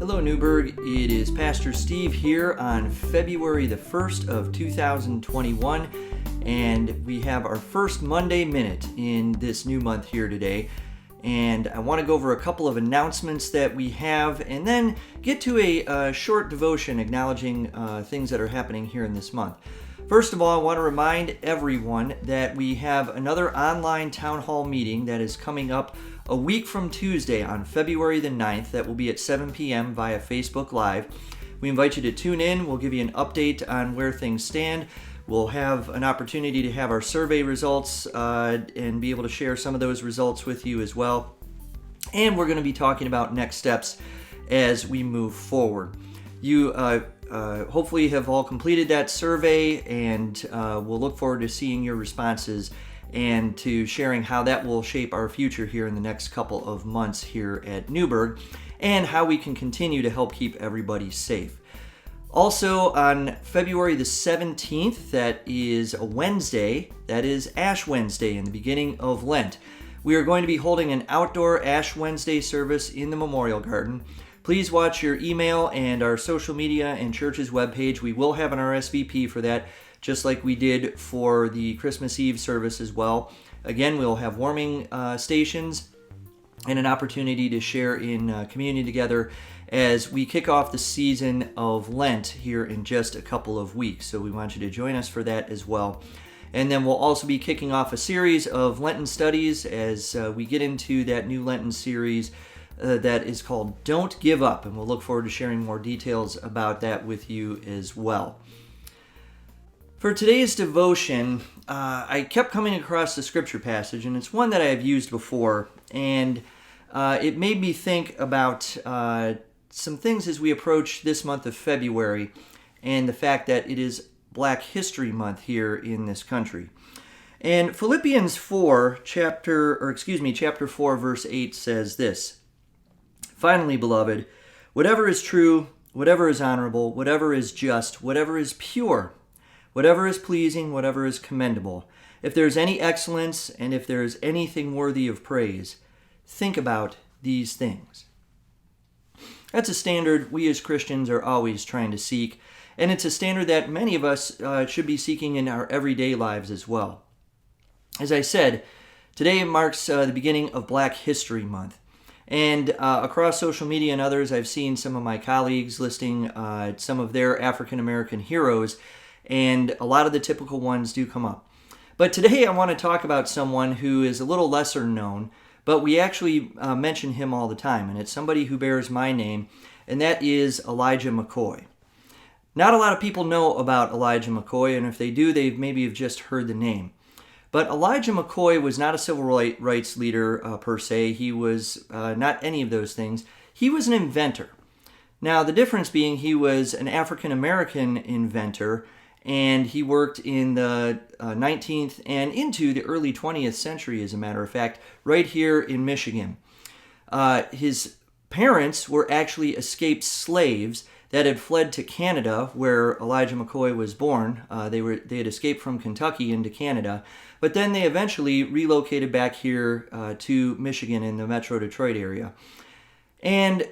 Hello Newburg, it is Pastor Steve here on February the 1st of 2021, and we have our first Monday Minute in this new month here today. And I want to go over a couple of announcements that we have and then get to a short devotion acknowledging things that are happening here in this month. First of all, I want to remind everyone that we have another online town hall meeting that is coming up a week from Tuesday on February the 9th. That will be at 7 p.m. via Facebook Live. We invite you to tune in. We'll give you an update on where things stand. We'll have an opportunity to have our survey results and be able to share some of those results with you as well. And we're going to be talking about next steps as we move forward. You hopefully have all completed that survey, and we'll look forward to seeing your responses and to sharing how that will shape our future here in the next couple of months here at Newburg, and how we can continue to help keep everybody safe. Also, on February the 17th, that is a Wednesday, that is Ash Wednesday in the beginning of Lent. We are going to be holding an outdoor Ash Wednesday service in the Memorial Garden. Please watch your email and our social media and church's webpage. We will have an RSVP for that, just like we did for the Christmas Eve service as well. Again, we'll have warming stations and an opportunity to share in communion together as we kick off the season of Lent here in just a couple of weeks. So we want you to join us for that as well. And then we'll also be kicking off a series of Lenten studies as we get into that new Lenten series that is called Don't Give Up. And we'll look forward to sharing more details about that with you as well. For today's devotion, I kept coming across the scripture passage, and it's one that I have used before, and it made me think about some things as we approach this month of February and the fact that it is Black History Month here in this country. And Philippians 4, chapter 4, verse 8 says this: "Finally, beloved, whatever is true, whatever is honorable, whatever is just, whatever is pure, whatever is pleasing, whatever is commendable, if there is any excellence and if there is anything worthy of praise, think about these things." That's a standard we as Christians are always trying to seek, and it's a standard that many of us should be seeking in our everyday lives as well. As I said, today marks the beginning of Black History Month. And across social media and others, I've seen some of my colleagues listing some of their African American heroes, and a lot of the typical ones do come up. But today I want to talk about someone who is a little lesser known, but we actually mention him all the time, and it's somebody who bears my name, and that is Elijah McCoy. Not a lot of people know about Elijah McCoy, and if they do, they maybe have just heard the name. But Elijah McCoy was not a civil rights leader per se. He was not any of those things. He was an inventor. Now, the difference being he was an African American inventor, and he worked in the 19th and into the early 20th century, as a matter of fact, right here in Michigan. His parents were actually escaped slaves that had fled to Canada, where Elijah McCoy was born. They had escaped from Kentucky into Canada, but then they eventually relocated back here to Michigan in the Metro Detroit area. And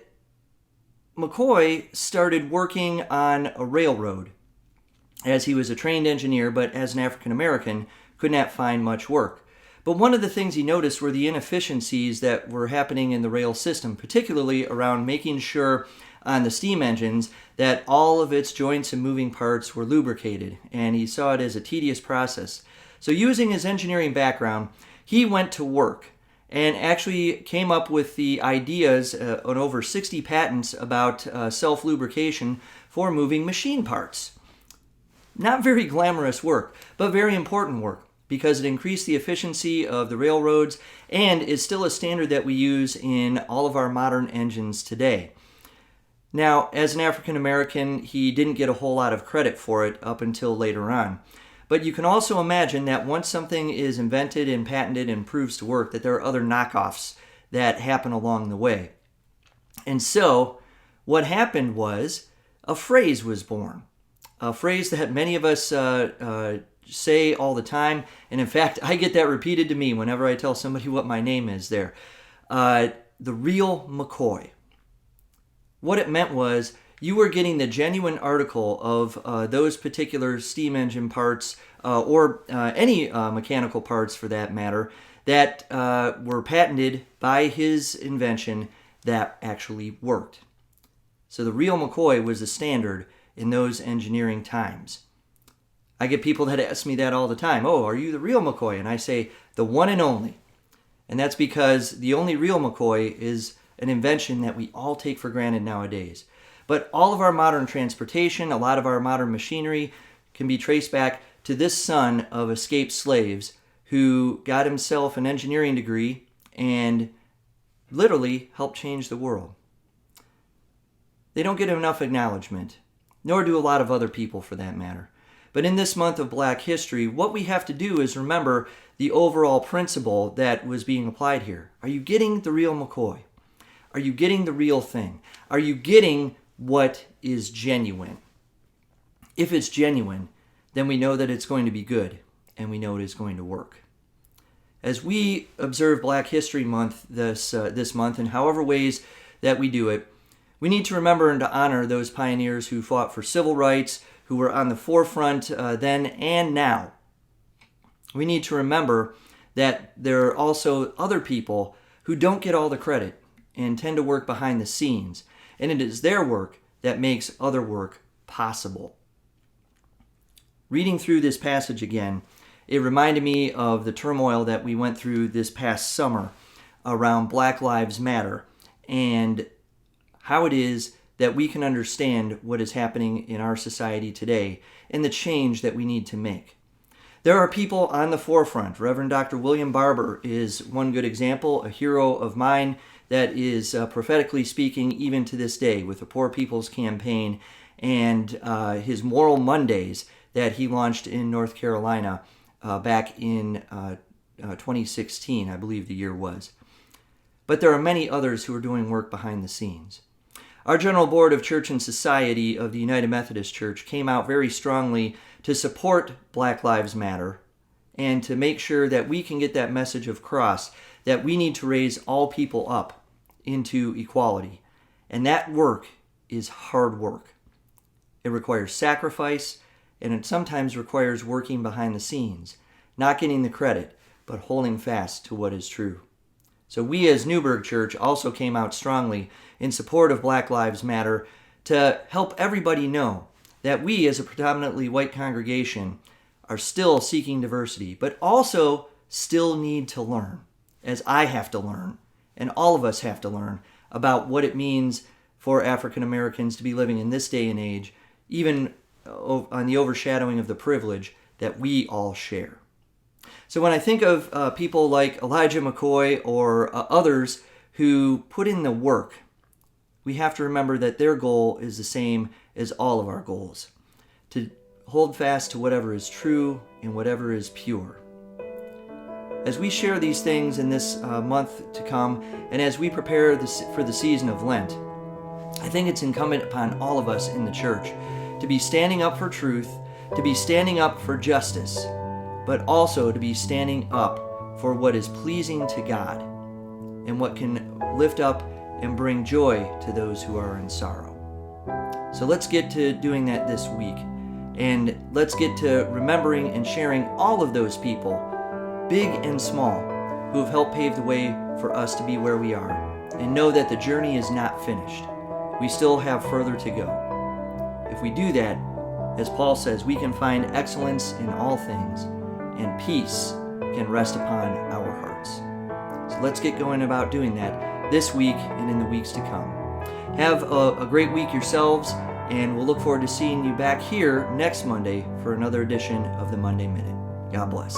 McCoy started working on a railroad, as he was a trained engineer, but as an African American, could not find much work. But one of the things he noticed were the inefficiencies that were happening in the rail system, particularly around making sure on the steam engines that all of its joints and moving parts were lubricated, and he saw it as a tedious process. So using his engineering background, he went to work and actually came up with the ideas on over 60 patents about self-lubrication for moving machine parts. Not very glamorous work, but very important work, because it increased the efficiency of the railroads and is still a standard that we use in all of our modern engines today. Now, as an African American, he didn't get a whole lot of credit for it up until later on. But you can also imagine that once something is invented and patented and proves to work, that there are other knockoffs that happen along the way. And so, what happened was a phrase was born. A phrase that many of us say all the time, and in fact, I get that repeated to me whenever I tell somebody what my name is there. The Real McCoy. What it meant was you were getting the genuine article of those particular steam engine parts or any mechanical parts for that matter that were patented by his invention that actually worked. So the Real McCoy was the standard in those engineering times. I get people that ask me that all the time. Oh, are you the Real McCoy? And I say, the one and only. And that's because the only Real McCoy is an invention that we all take for granted nowadays. But all of our modern transportation, a lot of our modern machinery can be traced back to this son of escaped slaves who got himself an engineering degree and literally helped change the world. They don't get enough acknowledgement, nor do a lot of other people for that matter. But in this month of Black History, what we have to do is remember the overall principle that was being applied here. Are you getting the Real McCoy? Are you getting the real thing? Are you getting what is genuine? If it's genuine, then we know that it's going to be good, and we know it is going to work. As we observe Black History Month this month, in however ways that we do it, we need to remember and to honor those pioneers who fought for civil rights, who were on the forefront then and now. We need to remember that there are also other people who don't get all the credit and tend to work behind the scenes, and it is their work that makes other work possible. Reading through this passage again, it reminded me of the turmoil that we went through this past summer around Black Lives Matter and how it is that we can understand what is happening in our society today and the change that we need to make. There are people on the forefront. Reverend Dr. William Barber is one good example, a hero of mine that is prophetically speaking even to this day with the Poor People's Campaign and his Moral Mondays that he launched in North Carolina back in 2016, I believe the year was. But there are many others who are doing work behind the scenes. Our General Board of Church and Society of the United Methodist Church came out very strongly to support Black Lives Matter and to make sure that we can get that message across that we need to raise all people up into equality. And that work is hard work. It requires sacrifice, and it sometimes requires working behind the scenes, not getting the credit, but holding fast to what is true. So we as Newburg Church also came out strongly in support of Black Lives Matter to help everybody know that we as a predominantly white congregation are still seeking diversity, but also still need to learn, as I have to learn, and all of us have to learn about what it means for African Americans to be living in this day and age, even on the overshadowing of the privilege that we all share. So when I think of people like Elijah McCoy or others who put in the work, we have to remember that their goal is the same as all of our goals, to hold fast to whatever is true and whatever is pure. As we share these things in this month to come, and as we prepare for the season of Lent, I think it's incumbent upon all of us in the church to be standing up for truth, to be standing up for justice, but also to be standing up for what is pleasing to God and what can lift up and bring joy to those who are in sorrow. So let's get to doing that this week, and let's get to remembering and sharing all of those people, big and small, who have helped pave the way for us to be where we are, and know that the journey is not finished. We still have further to go. If we do that, as Paul says, we can find excellence in all things, and peace can rest upon our hearts. So let's get going about doing that this week and in the weeks to come. Have a great week yourselves, and we'll look forward to seeing you back here next Monday for another edition of the Monday Minute. God bless.